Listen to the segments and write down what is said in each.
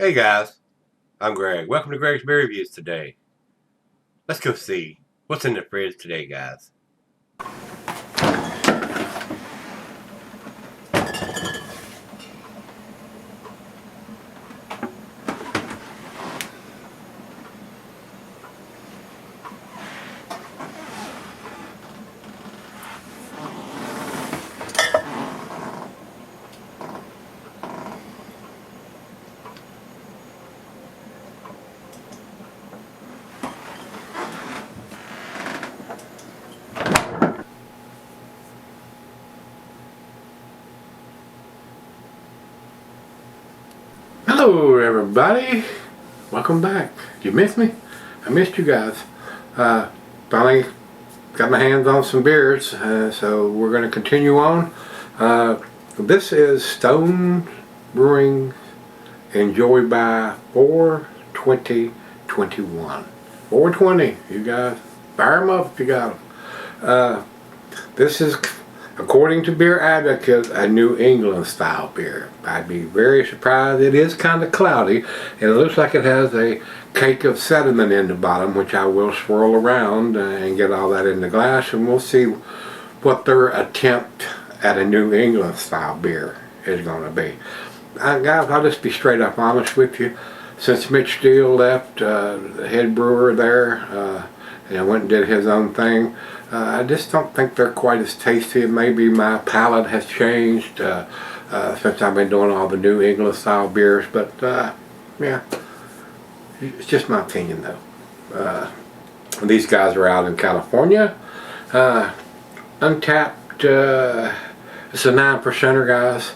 Hey guys, I'm Greg. Welcome to Gregsbeerreviews today. Let's go see what's in the fridge today, guys. Hello everybody, welcome back. Did you miss me? I missed you guys. Finally got my hands on some beers, so we're going to continue on. This is Stone Brewing Enjoy by 04.20.21. 420, you guys, fire them up if you got them. This is, according to Beer Advocate, a New England style beer. I'd be very surprised. It is kind of cloudy, and it looks like it has a cake of sediment in the bottom, which I will swirl around and get all that in the glass, and we'll see what their attempt at a New England style beer is going to be. Guys, I'll just be straight up honest with you. Since Mitch Steele left, the head brewer there, and went and did his own thing, I just don't think they're quite as tasty. Maybe my palate has changed since I've been doing all the New England style beers, but yeah, it's just my opinion though. These guys are out in California. Untapped, it's a 9%er, guys,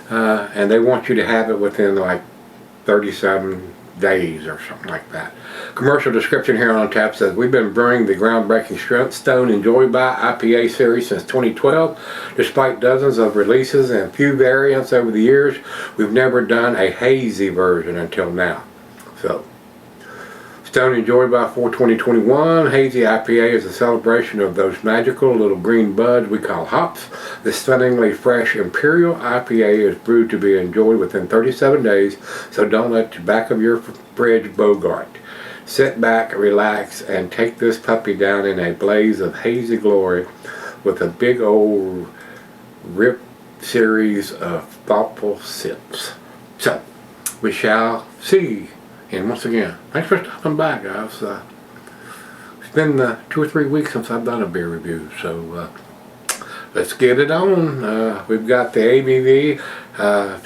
and they want you to have it within like 37 days or something like that. Commercial description here on tap says, we've been brewing the groundbreaking Stone Enjoy by IPA series since 2012. Despite dozens of releases and few variants over the years, we've never done a hazy version until now. So, Stone Enjoy by 4/20/21 Hazy IPA is a celebration of those magical little green buds we call hops. The stunningly fresh Imperial IPA is brewed to be enjoyed within 37 days, so don't let the back of your fridge bogart. Sit back, relax, and take this puppy down in a blaze of hazy glory with a big old rip series of thoughtful sips. So, we shall see. And once again, thanks for stopping by, guys. It's been 2 or 3 weeks since I've done a beer review, so let's get it on. We've got the ABV,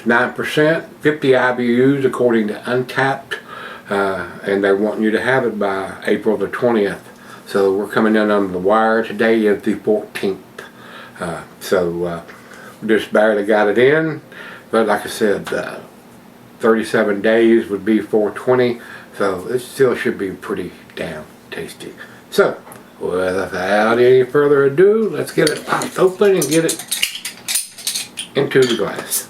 9%, 50 IBUs according to Untapped, and they're wanting you to have it by April the 20th. So we're coming in on the wire. Today is the 14th. So we just barely got it in, but like I said, 37 days would be 420, so it still should be pretty damn tasty. So, without any further ado, let's get it popped open and get it into the glass.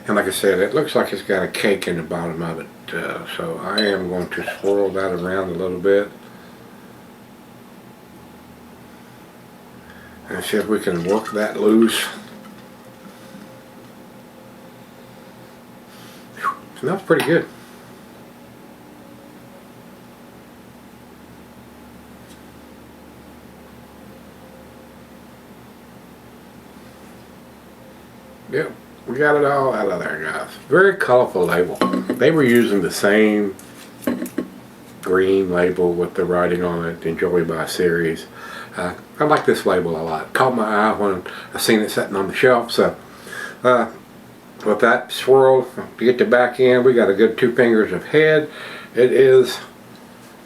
And like I said, it looks like it's got a cake in the bottom of it, so I am going to swirl that around a little bit and see if we can work that loose. Smells pretty good. Yep, we got it all out of there, guys. Very colorful label. They were using the same green label with the writing on it, Enjoy by series. I like this label a lot. It caught my eye when I seen it sitting on the shelf. So with that swirl, to get the back end, we got a good 2 fingers of head. It is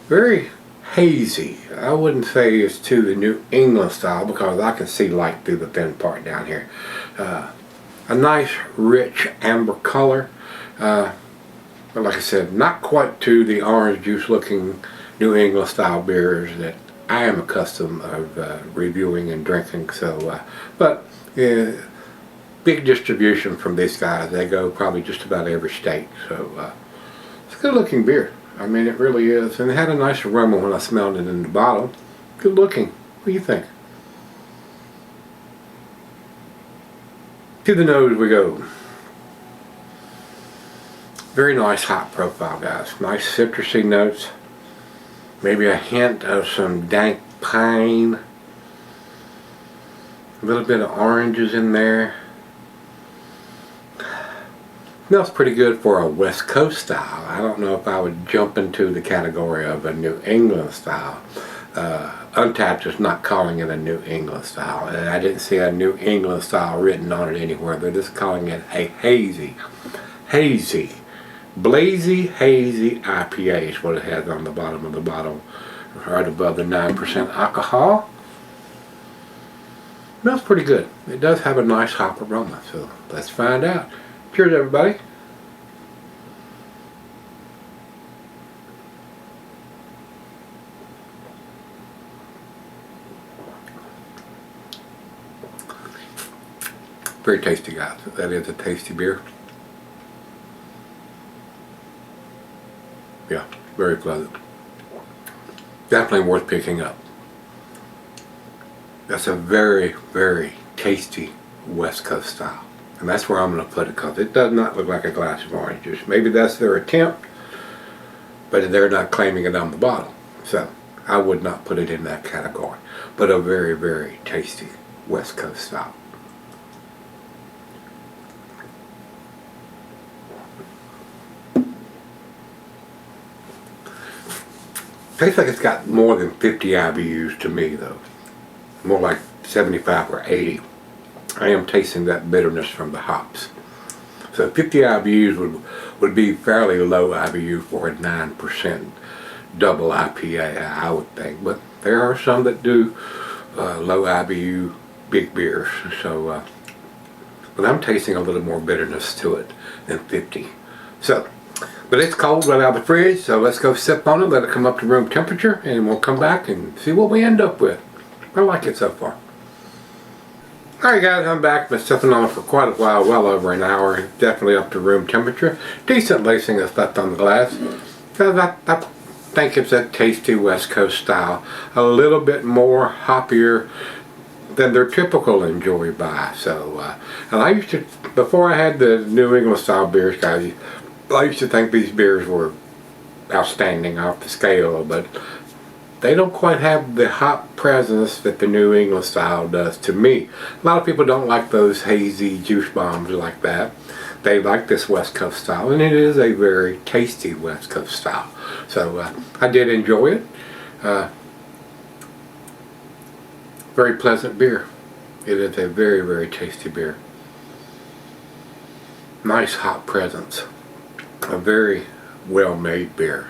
very hazy. I wouldn't say it's to the New England style because I can see light through the thin part down here. A nice rich amber color. But like I said, not quite to the orange juice looking New England style beers that I am accustomed of reviewing and drinking. So, but big distribution from these guys. They go probably just about every state. So it's a good looking beer. I mean, it really is. And it had a nice aroma when I smelled it in the bottle. Good looking. What do you think? To the nose we go. Very nice hop profile, guys. Nice citrusy notes. Maybe a hint of some dank pine. A little bit of oranges in there. Smells pretty good for a West Coast style. I don't know if I would jump into the category of a New England style. Untapped is not calling it a New England style. And I didn't see a New England style written on it anywhere. They're just calling it a hazy. Blazy Hazy IPA is what it has on the bottom of the bottle, right above the 9% alcohol. Smells pretty good. It does have a nice hop aroma, so let's find out. Cheers, everybody. Very tasty, guys. That is a tasty beer. Yeah, very pleasant. Definitely worth picking up. That's a very, very tasty West Coast style. And that's where I'm going to put it, because it does not look like a glass of orange juice. Maybe that's their attempt, but they're not claiming it on the bottle. So I would not put it in that category. But a very, very tasty West Coast style. Tastes like it's got more than 50 IBUs to me, though. More like 75 or 80. I am tasting that bitterness from the hops. So 50 IBUs would be fairly low IBU for a 9% double IPA, I would think. But there are some that do low IBU big beers. So, but I'm tasting a little more bitterness to it than 50. So. But it's cold right out of the fridge, so let's go sip on it, let it come up to room temperature, and we'll come back and see what we end up with. I like it so far. Alright guys, I'm back. Been sipping on it for quite a while, well over an hour. Definitely up to room temperature. Decent lacing is left on the glass. So I think it's a tasty West Coast style. A little bit more hoppier than their typical Enjoy By. So, and I used to, before I had the New England style beers, guys, I used to think these beers were outstanding off the scale, but they don't quite have the hop presence that the New England style does to me. A lot of people don't like those hazy juice bombs like that. They like this West Coast style, and it is a very tasty West Coast style. So I did enjoy it. Very pleasant beer. It is a very, very tasty beer. Nice hop presence. A very well-made beer,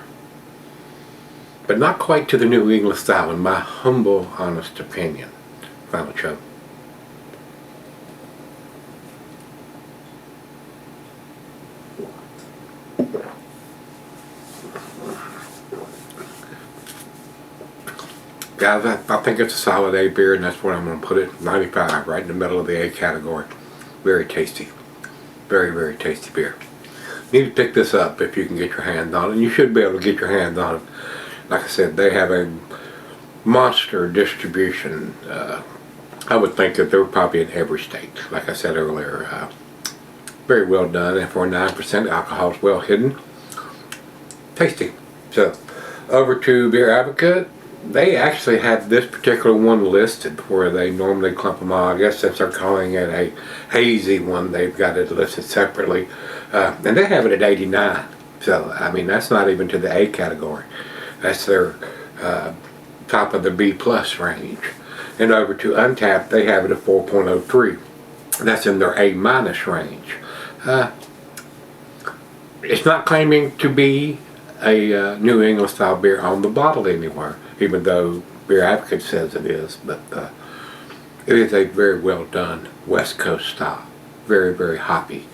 but not quite to the New England style, in my humble, honest opinion. Final chug. Guys, I think it's a solid A beer, and that's where I'm going to put it. 95, right in the middle of the A category. Very tasty. Very, very tasty beer. You need to pick this up if you can get your hands on it, and you should be able to get your hands on it. Like I said, they have a monster distribution. I would think that they're probably in every state, like I said earlier. Very well done, and for 9% alcohol is well hidden. Tasty. So, over to Beer Advocate. They actually have this particular one listed where they normally clump them all. I guess since they're calling it a hazy one, they've got it listed separately. And they have it at 89. So, I mean, that's not even to the A category. That's their top of the B plus range. And over to Untapped, they have it at 4.03. That's in their A minus range. It's not claiming to be a New England style beer on the bottle anywhere, even though Beer Advocate says it is. But it is a very well done West Coast style. Very, very hoppy.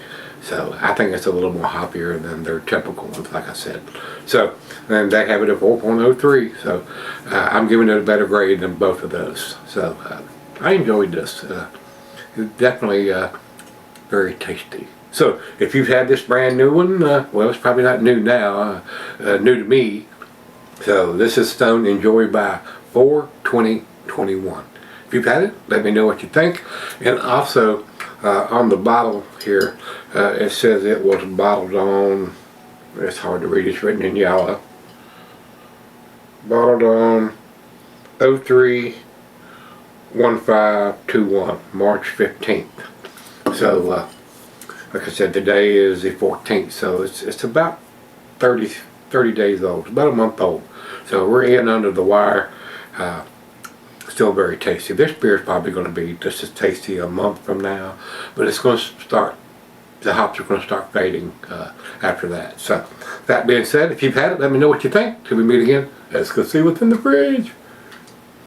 So I think it's a little more hoppier than their typical ones, like I said. So, and they have it at 4.03. So I'm giving it a better grade than both of those. So I enjoyed this. It's definitely very tasty. So if you've had this brand new one, well, it's probably not new now, new to me. So this is Stone Enjoy by 04.20.21. If you've had it, let me know what you think. And also, On the bottle here, it says it was bottled on, it's hard to read, it's written in yellow. Bottled on 03.2021, March 15th. So, like I said, today is the 14th, so it's about 30 days old, about a month old. So we're in under the wire. Still very tasty. This beer is probably going to be just as tasty a month from now, but it's going to start, the hops are going to start fading after that. So, that being said, if you've had it, let me know what you think. Till we meet again, let's go see what's in the fridge.